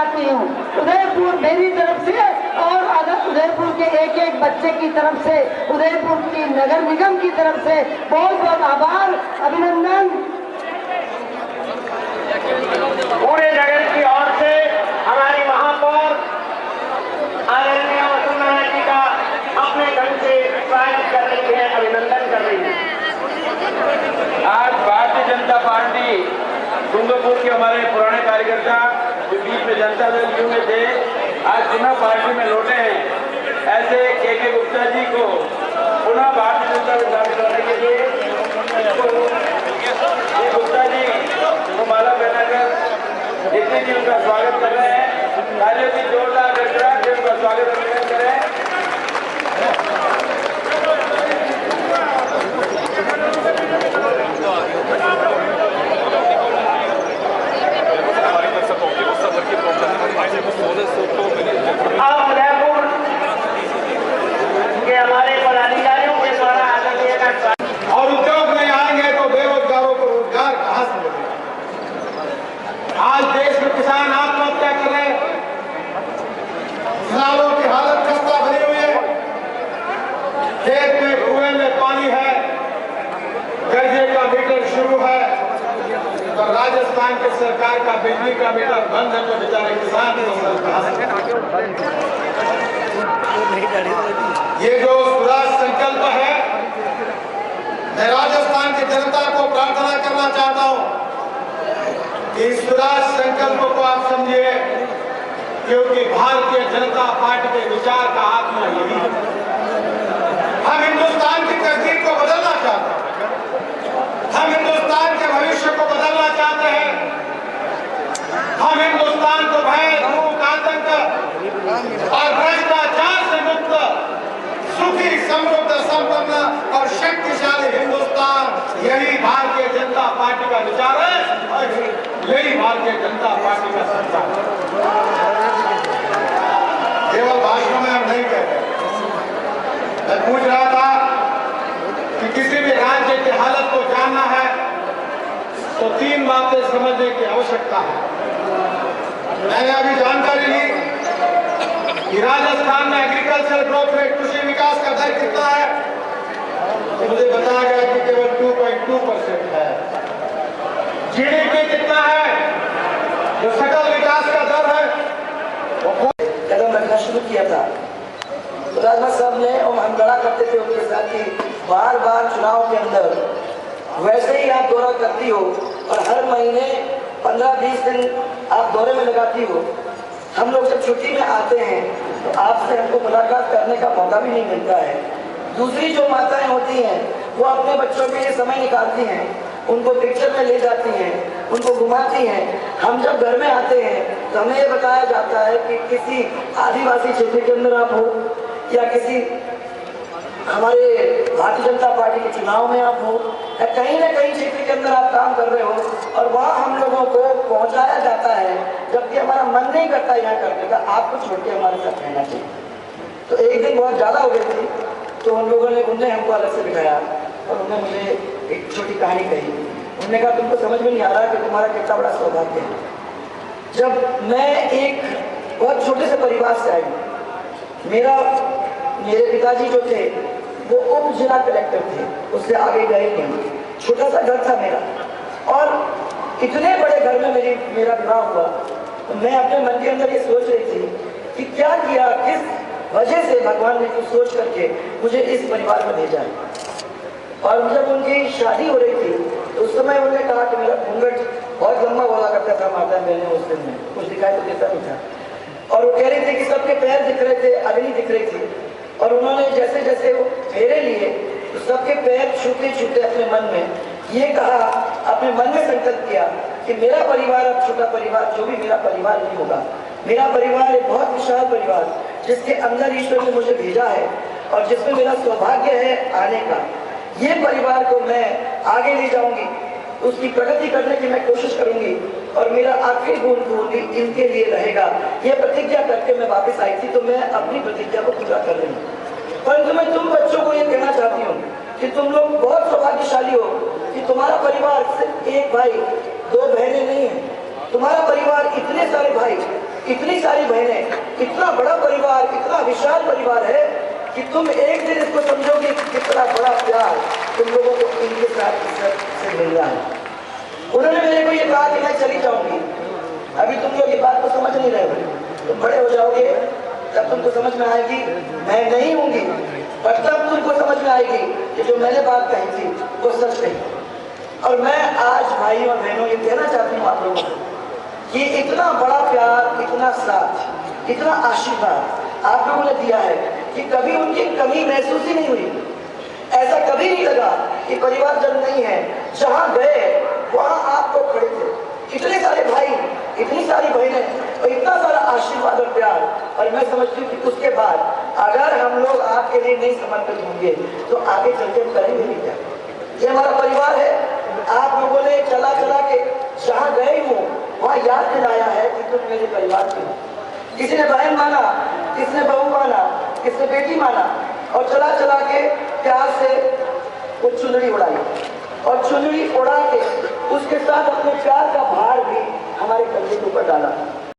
चाहती हूँ। उदयपुर मेरी तरफ से और अगर उदयपुर के एक एक बच्चे की तरफ से, उदयपुर की नगर निगम की तरफ से बहुत बहुत आभार, अभिनंदन। पूरे नगर की ओर से हमारी महापौर आदरणीय वसुंधरा जी का अपने ढंग से स्वागत कर रही है, अभिनंदन कर रही है। आज भारतीय जनता पार्टी डूंगरपुर के हमारे पुराने कार्यकर्ता जो बीच में जनता दल यू में थे, आज पुनः पार्टी में लौटे हैं। ऐसे के गुप्ता जी को पुनः भारतीय जनता में शामिल होने के लिए गुप्ता जी को माला पहनाकर जितने जी उनका स्वागत कर रहे हैं, तालियों की जोरदार गड़गड़ाहट से उनका स्वागत करें। अब उदयपुर के हमारे पदाधिकारियों के द्वारा आदरणीय का स्वागत। और उद्योग नहीं आएंगे तो बेरोजगारों को रोजगार कहां से मिलेगा? आज देश में किसान आत्महत्या कर रहे हैं, किसानों की हालत खस्ता बनी हुई है, खेत में कुएं में पानी है, कर्जे का मीटर शुरू है, तो राजस्थान की सरकार का बिजली का मीटर बंद है, तो बेचारे किसान ये जो स्वराज संकल्प है, मैं राजस्थान की जनता को प्रार्थना करना चाहता हूं कि इस स्वराज संकल्प को आप समझिए, क्योंकि भारतीय जनता पार्टी के विचार का आत्मा यही है। हम हिंदुस्तान की तकदीर को बदलना चाहते हैं, हम हिंदुस्तान के भविष्य को बदलना चाहते हैं, हम हिंदुस्तान को भय, भूख, आतंक और भ्रष्टाचार से मुक्त, सुखी, समृद्ध, संपन्न और शक्तिशाली हिंदुस्तान, यही भारतीय जनता पार्टी का विचार है और यही भारतीय जनता पार्टी का संचार है। केवल भाषणों में हम नहीं कहते। मैं पूछ रहा था कि किसी भी राज्य की हालत को जानना है तो 3 बातें समझने की आवश्यकता है। मैंने अभी जानकारी ली कि राजस्थान में एग्रीकल्चर ग्रोथ रेट, कृषि विकास का दर कितना है, तो मुझे बताया गया कि केवल 2.2% है। जीडीपी कितना है, जो सकल विकास का दर है, वो कदम रखना शुरू किया था। तो राजनाथ साहब ने, और हम लड़ा करते थे उनके साथ कि बार बार चुनाव के अंदर वैसे ही आप दौरा करती हो और हर महीने 15-20 दिन आप दौरे में लगाती हो। हम लोग जब छुट्टी में आते हैं तो आपसे हमको मुलाकात करने का मौका भी नहीं मिलता है। दूसरी जो माताएं होती हैं वो अपने बच्चों के लिए समय निकालती हैं, उनको पिक्चर में ले जाती हैं, उनको घुमाती हैं। हम जब घर में आते हैं तो हमें ये बताया जाता है कि किसी आदिवासी क्षेत्र के अंदर आप हो या किसी हमारे भारतीय जनता पार्टी के चुनाव में आप हो या कहीं ना कहीं क्षेत्र के अंदर आप काम कर रहे हो और वहाँ हम लोगों को पहुँचाया जाता है, जबकि हमारा मन नहीं करता यहाँ करने का, आपको छोड़ के हमारे साथ रहना चाहिए। तो एक दिन बहुत ज़्यादा हो गई थी तो उन लोगों ने उनने हमको अलग से बिठाया और उन्होंने मुझे एक छोटी कहानी कही। उन्होंने कहा तुमको समझ में नहीं आ रहा कि तुम्हारा कितना बड़ा सौभाग्य है। जब मैं एक बहुत छोटे से परिवार से आई, मेरे पिताजी जो थे वो उप जिला कलेक्टर थे, उससे आगे गए नहीं, छोटा सा घर था मेरा, और इतने बड़े घर में मेरा विवाह हुआ। तो मैं अपने मन के अंदर ये सोच रही थी कि क्या किया, किस वजह से भगवान ने कुछ सोच करके मुझे इस परिवार में भेजा है। और जब उनकी शादी हो रही थी तो उस समय उन्होंने कहा कि मेरा घूंघट बहुत लंबा हुआ करता था, माता मैंने उस दिन में कुछ दिखाई तो देता नहीं था। और वो कह रहे थे कि सबके पैर दिख रहे थे, अग्नि दिख रही थी, और उन्होंने जैसे जैसे वो फेरे लिए तो सबके पैर छूते छूते अपने मन में ये कहा, अपने मन में संकल्प किया कि मेरा परिवार अब छोटा परिवार जो भी मेरा परिवार नहीं होगा, मेरा परिवार एक बहुत विशाल परिवार जिसके अंदर ईश्वर ने मुझे भेजा है और जिसमें मेरा सौभाग्य है आने का, ये परिवार को मैं आगे ले जाऊंगी, उसकी प्रगति करने की मैं कोशिश करूंगी और मेरा आखिरी बूंद भी इनके लिए रहेगा। ये प्रतिज्ञा करके मैं वापस आई थी, तो मैं अपनी प्रतिज्ञा को पूरा कर रही हूँ। परंतु मैं तुम बच्चों को ये कहना चाहती हूँ कि तुम लोग बहुत सौभाग्यशाली हो कि तुम्हारा परिवार सिर्फ एक भाई दो बहनें नहीं है, तुम्हारा परिवार इतने सारे भाई इतनी सारी बहनें, इतना बड़ा परिवार, इतना विशाल परिवार है कि तुम एक दिन इसको समझोगे कि कितना बड़ा प्यार तुम लोगों को इनके साथ से मिल रहा है। उन्होंने मेरे को ये कहा कि मैं चली जाऊंगी, अभी तुम लोग ये बात को समझ नहीं रहे हो, तुम बड़े हो जाओगे तब तुमको समझ में आएगी मैं नहीं हूंगी, और तब तुमको समझ में आएगी कि जो मैंने बात कही थी वो सच कही। और मैं आज भाई और बहनों ये कहना चाहती हूँ आप लोगों को कि इतना बड़ा प्यार, इतना साथ, इतना आशीर्वाद आप लोगों ने दिया है कि कभी उनकी कमी महसूस ही नहीं हुई। ऐसा कभी नहीं लगा कि परिवार जन नहीं है, जहां गए वहां आप लोग खड़े थे, इतने सारे भाई, इतनी सारी बहनें और इतना सारा आशीर्वाद और प्यार। और मैं समझती हूँ कि उसके बाद अगर हम लोग आपके लिए नहीं समर्पित होंगे तो आगे चलते हम करेंगे भी क्या। ये हमारा परिवार है, आप लोगों ने चला चला के जहाँ गए हो वहाँ याद दिलाया है कि तुम मेरे परिवार के हो। किसी ने बहन माना, किसने बहू माना, किसने बेटी माना, और चला चला के प्यार से वो चुनरी उड़ाई, और चुनरी उड़ा के उसके साथ अपने प्यार का भार भी हमारे कंधे के ऊपर डाला।